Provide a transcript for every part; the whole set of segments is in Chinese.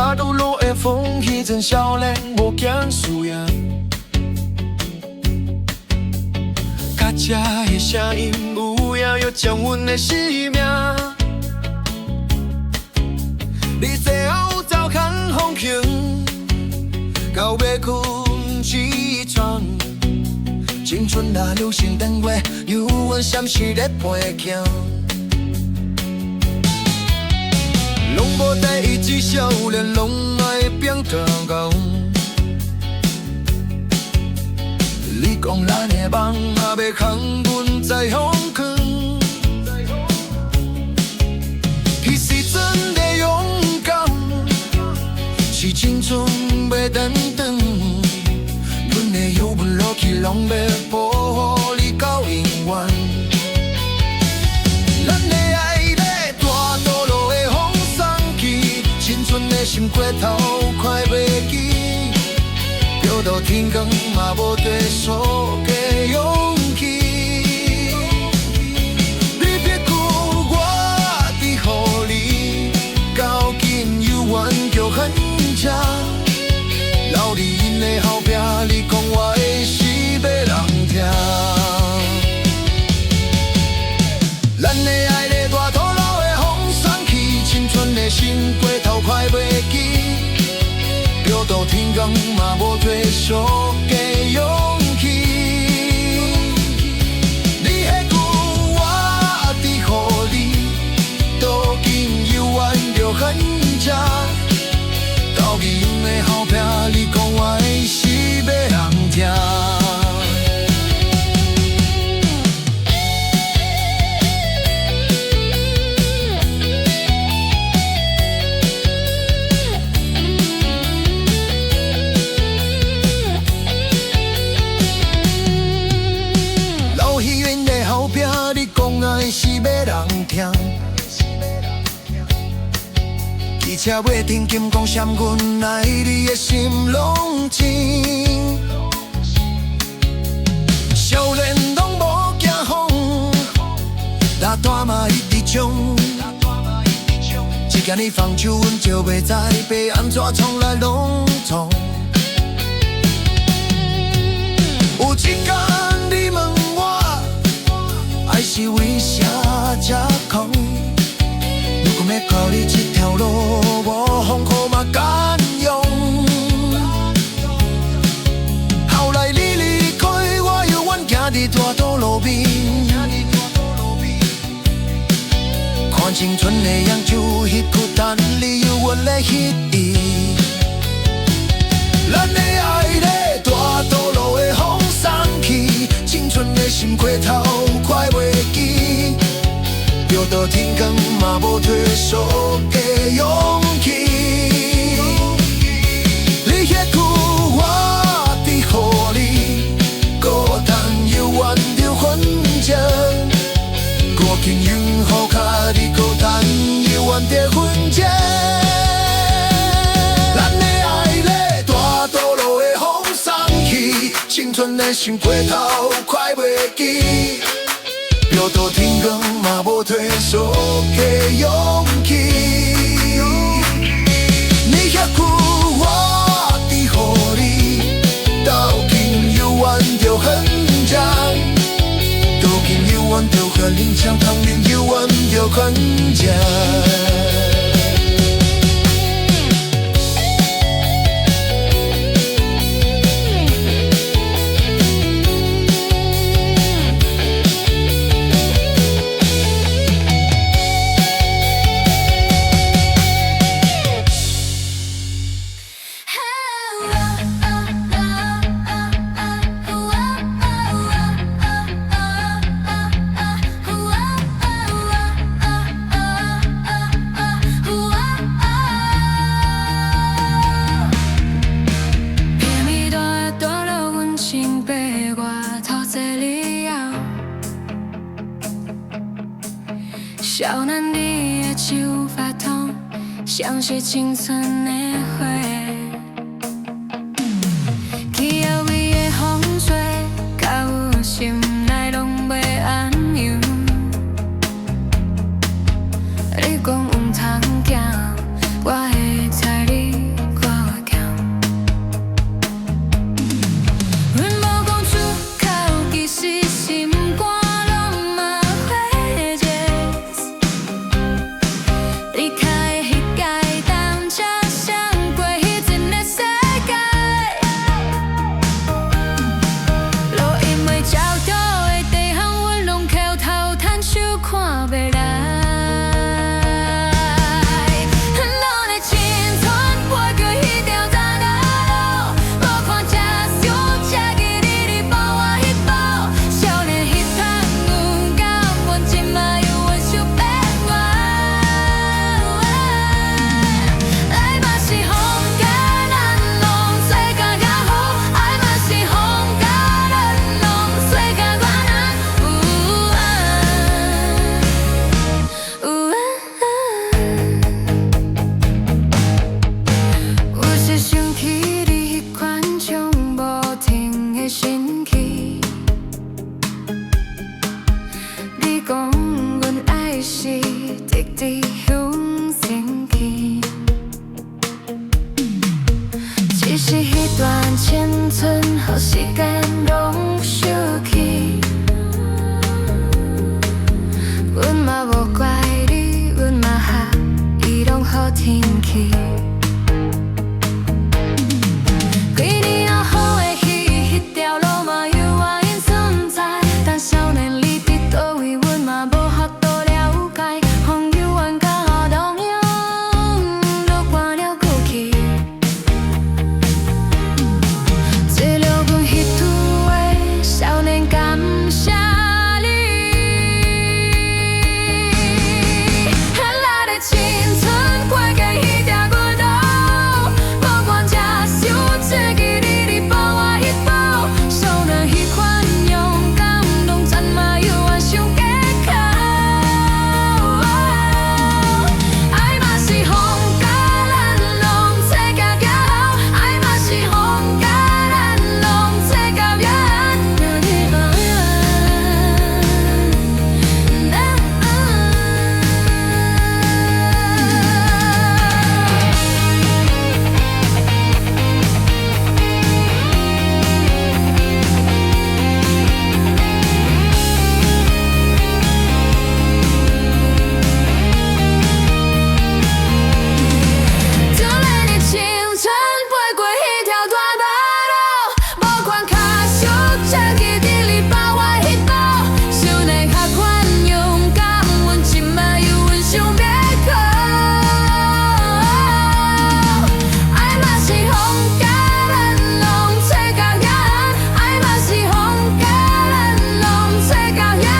大都落的风，迄阵少年无惊输赢。甲这的声音有影，又将阮的生命。你最后走看风景，到要困起床。青春若流星灯月，犹原闪烁咧背行。拢无在意，只少年拢爱变高高。你讲咱的梦也要空，阮在风藏。彼时阵的勇敢，是青春要等长。阮的忧闷落去，拢要保护你到永远。咱的爱咧大道路的风送去，青春的心过头快袂记。飘到天光嘛无地数的勇气。你别哭，我伫乎你，到今犹原着痕迹。留伫因的后壁，你讲我的是要人听。咱的爱咧大土路的风送去，青春的心过头快袂记。飘到天光嘛无退缩的勇气。你迄句我伫乎你，到今犹原着痕迹。到伊因的后壁，你讲我的是要人听。老戏院的后壁，你讲爱是要人听。汽车尾停金光闪，阮爱你的心拢静。少年拢无惊风，大大嘛一直冲。一件你放手，阮就袂知要安怎从来拢从。有一天你问我，爱是为啥这空？如果要靠你这条路，无风雨嘛敢用。后来你离开，我犹原行伫大道路边，看青春的扬州，迄句等你犹原咧彼意。咱的爱咧大道路的风送去，青春的心过头快袂记。飘到天光嘛无退缩的勇气。你迄句我伫乎你，孤单犹原着痕迹。过境永雨脚，你孤单犹原着痕迹。咱的爱咧大道路的风送去，青春的心过头快袂记。飘到天光嘛无退缩的勇气。你遐句我伫乎你，到今犹原着痕迹。到今犹原着和林香旁边犹原着痕迹。少年你的手发烫，像是青春的花。去后尾的风吹，到我心内拢袂安宁。你讲毋通行，我会知你只是迄段青春，予时间拢收去。阮嘛无怪你，阮嘛合伊拢好天气。几年后好的戏，迄条路嘛犹原因存在。但少年你伫倒位，阮嘛无法度了解。风犹原甲动摇，都关了过去。做了阮迄途的少年，感谢你。黑暗的青春过过迄条骨头，无管这伤这记你你抱我迄抱，少年迄款勇敢，拢暂嘛犹原想过口。爱嘛是风甲咱拢做甲行好，爱嘛是风甲咱拢做甲越暗。就连你青春飞过迄条大马路，无管脚伤这记伫你抱我迄抱，少年较款勇敢，阮即摆犹原想别哭。爱嘛是风甲咱拢做甲野暗，爱嘛是风甲咱拢做甲野暗。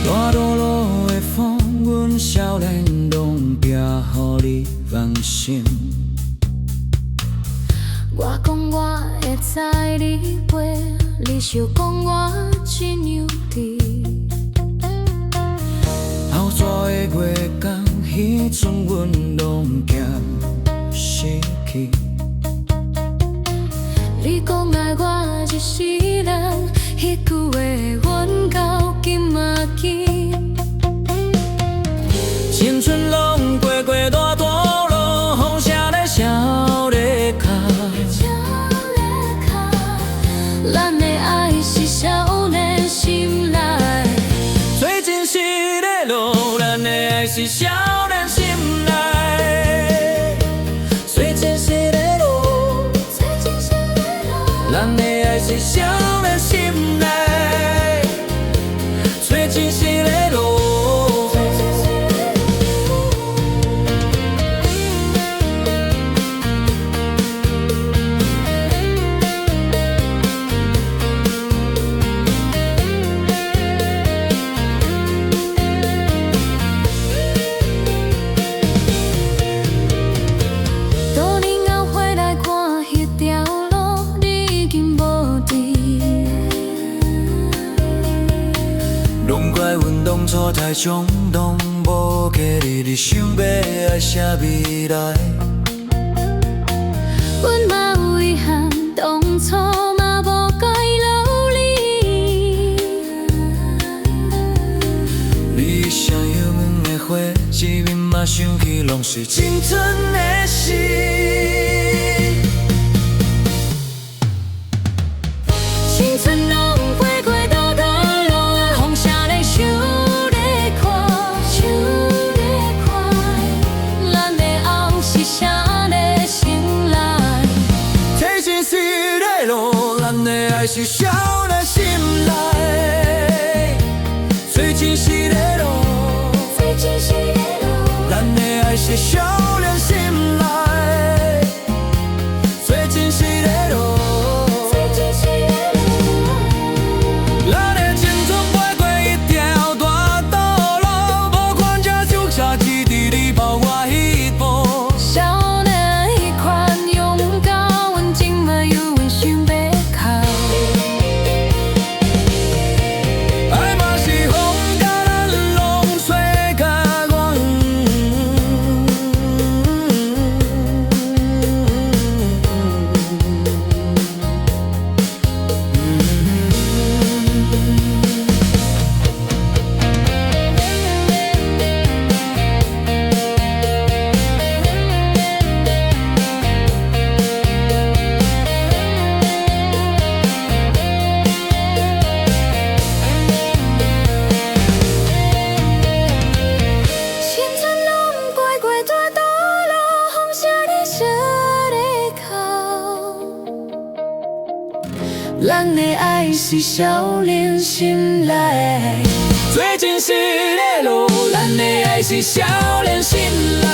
大道路的风，阮少年拢拼，予你放心。我讲我会知你陪，你想讲我真样甜。后纸的月光，迄阵阮拢惊失去。你讲爱我一世人，迄句话阮到今嘛记。青春拢过过大道路，风车咧少咧卡。咱的爱是少年心内，最真实的路，咱的爱是少年心内。最真实的路，咱的爱是少年心内。最真实的路。多年后回来看迄条路，你已经无伫。拢怪阮当初太冲动，无记你，你想要爱啥未来。阮嘛有遗憾，当初嘛无该留你。你谁犹阮的花，一面嘛想起，拢是青春的事。青春拢过过大道路，风声咧想咧看，咱的后是啥咧心内？最真实的路，咱的爱是少年心内。最真实的路，咱的爱是少年心内。咱的爱是少年心内。最真实的路，咱的爱是少年心内。